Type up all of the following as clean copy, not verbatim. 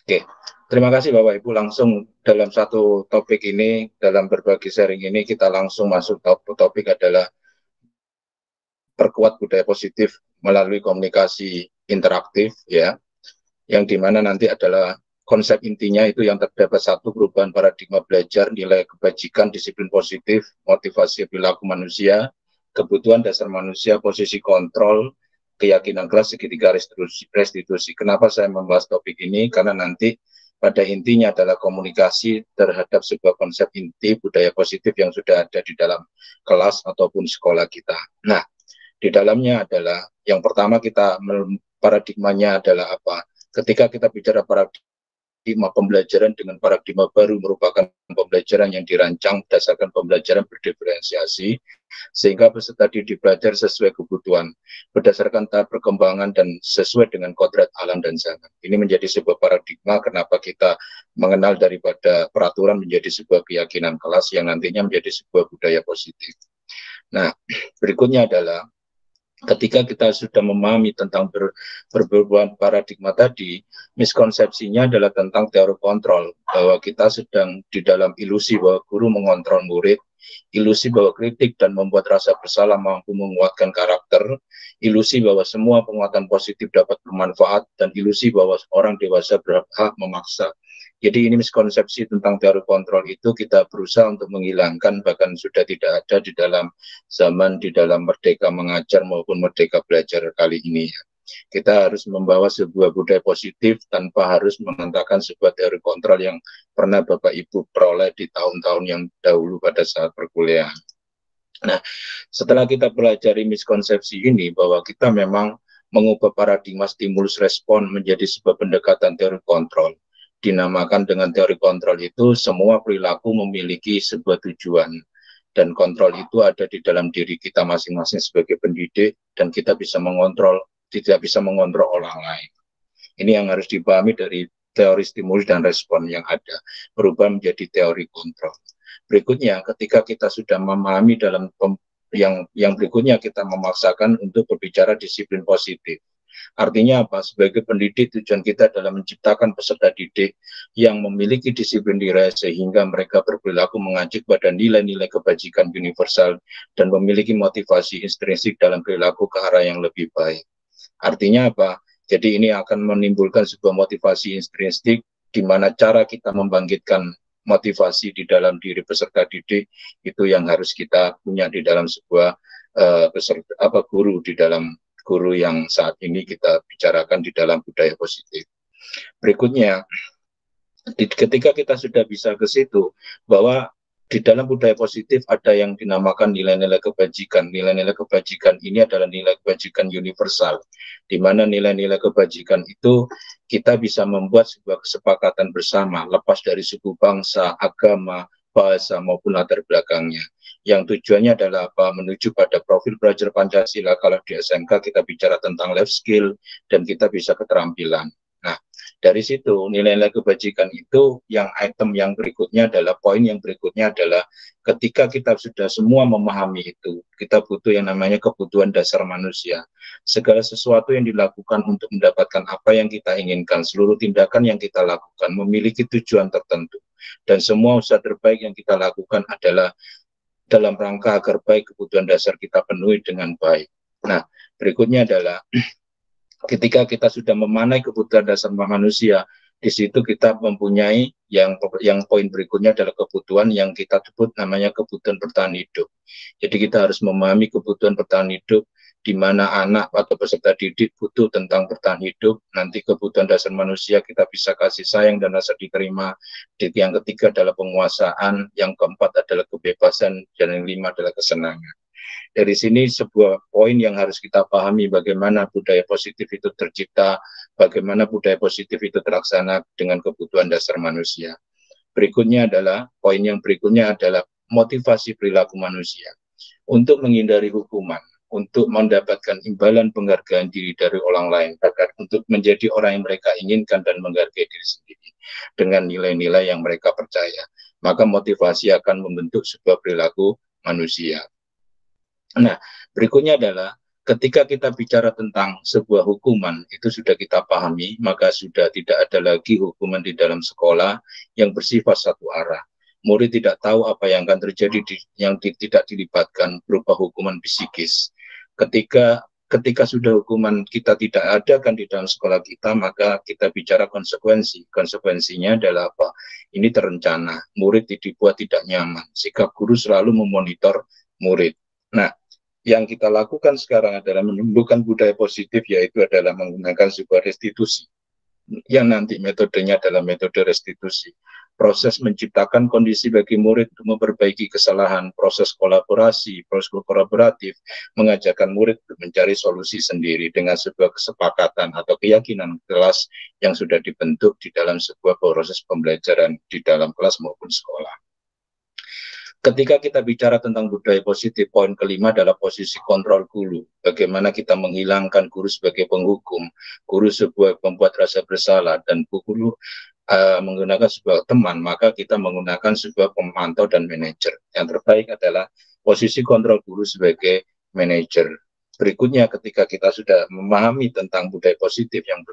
Oke, terima kasih Bapak Ibu. Langsung dalam satu topik ini, dalam berbagi sharing ini, kita langsung masuk topik adalah perkuat budaya positif melalui komunikasi interaktif, ya, yang dimana nanti adalah konsep intinya itu yang terdapat satu perubahan paradigma belajar, nilai kebajikan, disiplin positif, motivasi perilaku manusia, kebutuhan dasar manusia, posisi kontrol, keyakinan kelas, segitiga restitusi. Kenapa saya membahas topik ini? Karena nanti pada intinya adalah komunikasi terhadap sebuah konsep inti budaya positif yang sudah ada di dalam kelas ataupun sekolah kita. Nah, di dalamnya adalah yang pertama kita paradigmanya adalah apa? Ketika kita bicara paradigma pembelajaran dengan paradigma baru merupakan pembelajaran yang dirancang berdasarkan pembelajaran berdiferensiasi sehingga peserta didik belajar sesuai kebutuhan berdasarkan tahap perkembangan dan sesuai dengan kodrat alam dan zaman. Ini menjadi sebuah paradigma kenapa kita mengenal daripada peraturan menjadi sebuah keyakinan kelas yang nantinya menjadi sebuah budaya positif. Nah, berikutnya adalah ketika kita sudah memahami tentang perubahan paradigma tadi, miskonsepsinya adalah tentang teori kontrol, bahwa kita sedang di dalam ilusi bahwa guru mengontrol murid, ilusi bahwa kritik dan membuat rasa bersalah mampu menguatkan karakter, ilusi bahwa semua penguatan positif dapat bermanfaat, dan ilusi bahwa orang dewasa berhak memaksa. Jadi ini miskonsepsi tentang teori kontrol itu kita berusaha untuk menghilangkan, bahkan sudah tidak ada di dalam zaman di dalam Merdeka Mengajar maupun Merdeka Belajar kali ini. Kita harus membawa sebuah budaya positif tanpa harus mengatakan sebuah teori kontrol yang pernah Bapak Ibu peroleh di tahun-tahun yang dahulu pada saat perkuliahan. Nah, setelah kita pelajari miskonsepsi ini bahwa kita memang mengubah paradigma stimulus respon menjadi sebuah pendekatan teori kontrol. Dinamakan dengan teori kontrol itu semua perilaku memiliki sebuah tujuan dan kontrol itu ada di dalam diri kita masing-masing sebagai pendidik dan kita bisa mengontrol, tidak bisa mengontrol orang lain. Ini yang harus dipahami dari teori stimulus dan respon yang ada, berubah menjadi teori kontrol. Berikutnya, ketika kita sudah memahami dalam yang berikutnya kita memaksakan untuk berbicara disiplin positif. Artinya apa? Sebagai pendidik tujuan kita adalah menciptakan peserta didik yang memiliki disiplin diri sehingga mereka berperilaku mengacu pada nilai-nilai kebajikan universal dan memiliki motivasi intrinsik dalam perilaku ke arah yang lebih baik. Artinya apa? Jadi ini akan menimbulkan sebuah motivasi intrinsik di mana cara kita membangkitkan motivasi di dalam diri peserta didik itu yang harus kita punya di dalam sebuah guru di dalam guru yang saat ini kita bicarakan di dalam budaya positif. Berikutnya, ketika kita sudah bisa ke situ, bahwa di dalam budaya positif ada yang dinamakan nilai-nilai kebajikan. Nilai-nilai kebajikan ini adalah nilai kebajikan universal, di mana nilai-nilai kebajikan itu kita bisa membuat sebuah kesepakatan bersama, lepas dari suku bangsa, agama, bahasa, maupun latar belakangnya. Yang tujuannya adalah apa? Menuju pada profil belajar Pancasila. Kalau di SMK kita bicara tentang life skill, dan kita bisa keterampilan. Nah, dari situ nilai-nilai kebajikan itu yang item yang berikutnya adalah poin yang berikutnya adalah ketika kita sudah semua memahami itu, kita butuh yang namanya kebutuhan dasar manusia. Segala sesuatu yang dilakukan untuk mendapatkan apa yang kita inginkan, seluruh tindakan yang kita lakukan memiliki tujuan tertentu. Dan semua usaha terbaik yang kita lakukan adalah dalam rangka agar baik kebutuhan dasar kita penuhi dengan baik. Nah, berikutnya adalah ketika kita sudah memanai kebutuhan dasar manusia, di situ kita mempunyai yang poin berikutnya adalah kebutuhan yang kita sebut namanya kebutuhan bertahan hidup. Jadi kita harus memahami kebutuhan bertahan hidup, di mana anak atau peserta didik butuh tentang bertahan hidup. Nanti kebutuhan dasar manusia kita bisa kasih sayang dan rasa diterima. Yang ketiga adalah penguasaan, yang keempat adalah kebebasan, dan yang lima adalah kesenangan. Dari sini sebuah poin yang harus kita pahami bagaimana budaya positif itu tercipta, bagaimana budaya positif itu terlaksana dengan kebutuhan dasar manusia. Berikutnya adalah, poin yang berikutnya adalah motivasi perilaku manusia. Untuk menghindari hukuman, untuk mendapatkan imbalan penghargaan diri dari orang lain, bahkan untuk menjadi orang yang mereka inginkan dan menghargai diri sendiri dengan nilai-nilai yang mereka percaya. Maka motivasi akan membentuk sebuah perilaku manusia. Nah, berikutnya adalah ketika kita bicara tentang sebuah hukuman, itu sudah kita pahami, maka sudah tidak ada lagi hukuman di dalam sekolah yang bersifat satu arah. Murid tidak tahu apa yang akan terjadi yang tidak dilibatkan berupa hukuman psikis. Ketika sudah hukuman kita tidak ada kan di dalam sekolah kita, maka kita bicara konsekuensi. Konsekuensinya adalah apa? Ini terencana, murid dibuat tidak nyaman. Sikap guru selalu memonitor murid. Nah, yang kita lakukan sekarang adalah menumbuhkan budaya positif, yaitu adalah menggunakan sebuah restitusi, yang nanti metodenya adalah metode restitusi. Proses menciptakan kondisi bagi murid untuk memperbaiki kesalahan, proses kolaborasi, proses kolaboratif, mengajarkan murid untuk mencari solusi sendiri dengan sebuah kesepakatan atau keyakinan kelas yang sudah dibentuk di dalam sebuah proses pembelajaran di dalam kelas maupun sekolah. Ketika kita bicara tentang budaya positif, poin kelima adalah posisi kontrol guru. Bagaimana kita menghilangkan guru sebagai penghukum, guru sebuah pembuat rasa bersalah, dan guru menggunakan sebuah teman, maka kita menggunakan sebuah pemantau dan manajer. Yang terbaik adalah posisi kontrol guru sebagai manajer. Berikutnya, ketika kita sudah memahami tentang budaya positif, yang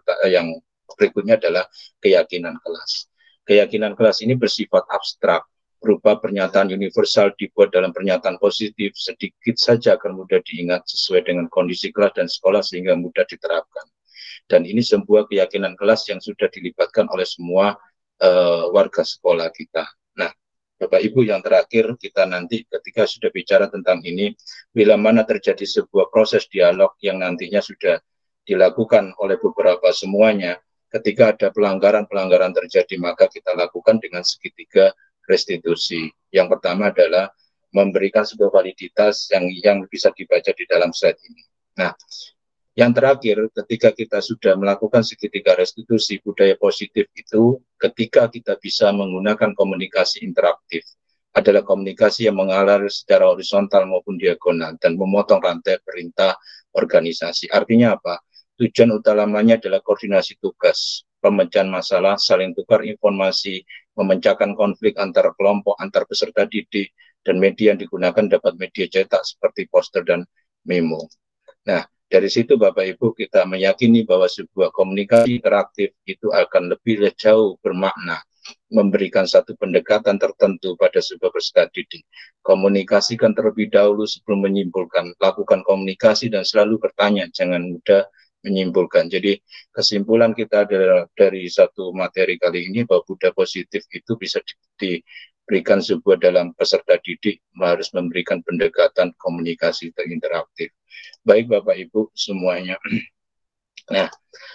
berikutnya adalah keyakinan kelas. Keyakinan kelas ini bersifat abstrak, berupa pernyataan universal dibuat dalam pernyataan positif, sedikit saja akan mudah diingat sesuai dengan kondisi kelas dan sekolah sehingga mudah diterapkan. Dan ini sebuah keyakinan kelas yang sudah dilibatkan oleh semua warga sekolah kita. Nah, Bapak Ibu, yang terakhir kita nanti ketika sudah bicara tentang ini, bila mana terjadi sebuah proses dialog yang nantinya sudah dilakukan oleh beberapa semuanya, ketika ada pelanggaran-pelanggaran terjadi, maka kita lakukan dengan segitiga restitusi. Yang pertama adalah memberikan sebuah validitas yang bisa dibaca di dalam slide ini. Nah, yang terakhir, ketika kita sudah melakukan segitiga restitusi, budaya positif itu ketika kita bisa menggunakan komunikasi interaktif, adalah komunikasi yang mengalir secara horizontal maupun diagonal dan memotong rantai perintah organisasi. Artinya apa? Tujuan utamanya adalah koordinasi tugas, pemecahan masalah, saling tukar informasi, memecahkan konflik antar kelompok, antar peserta didik, dan media yang digunakan dapat media cetak seperti poster dan memo. Nah, dari situ Bapak Ibu kita meyakini bahwa sebuah komunikasi interaktif itu akan lebih jauh bermakna, memberikan satu pendekatan tertentu pada sebuah peserta didik. Komunikasikan terlebih dahulu sebelum menyimpulkan, lakukan komunikasi dan selalu bertanya, jangan mudah menyimpulkan. Jadi kesimpulan kita dari satu materi kali ini bahwa budaya positif itu bisa diberikan sebuah dalam peserta didik harus memberikan pendekatan komunikasi interaktif. Baik Bapak Ibu semuanya. Nah,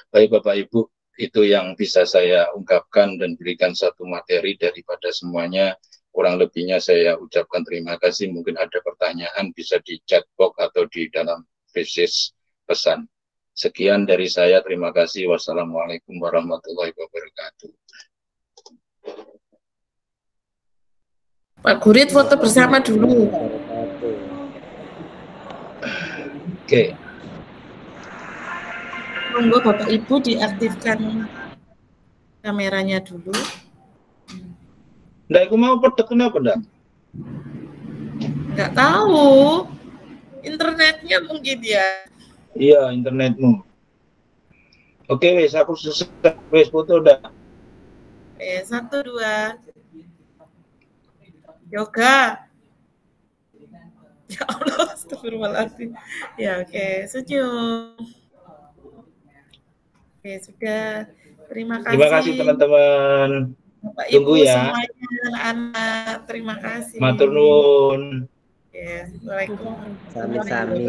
baik Bapak Ibu, itu yang bisa saya ungkapkan dan berikan satu materi daripada semuanya. Kurang lebihnya saya ucapkan terima kasih. Mungkin ada pertanyaan bisa di chat box atau di dalam message pesan. Sekian dari saya, terima kasih. Wassalamualaikum warahmatullahi wabarakatuh. Pak Gurit foto bersama dulu. Oke. Monggo Bapak Ibu diaktifkan kameranya dulu. Nggak, aku mau pedek kenapa enggak? Nggak tahu. Internetnya mungkin ya. Iya, internetmu. Oke, wes aku selesai. Wes foto udah. 1, 2. Yoga. Ya Allah, astagfirullahaladzim. Ya, oke, senyum. Oke, sudah. Terima kasih. Terima kasih teman-teman. Bapak Tunggu Ibu ya. semuanya, anak-anak. Terima kasih. Matur nuwun. Yes, Waalaikumsalam. Sami-sami.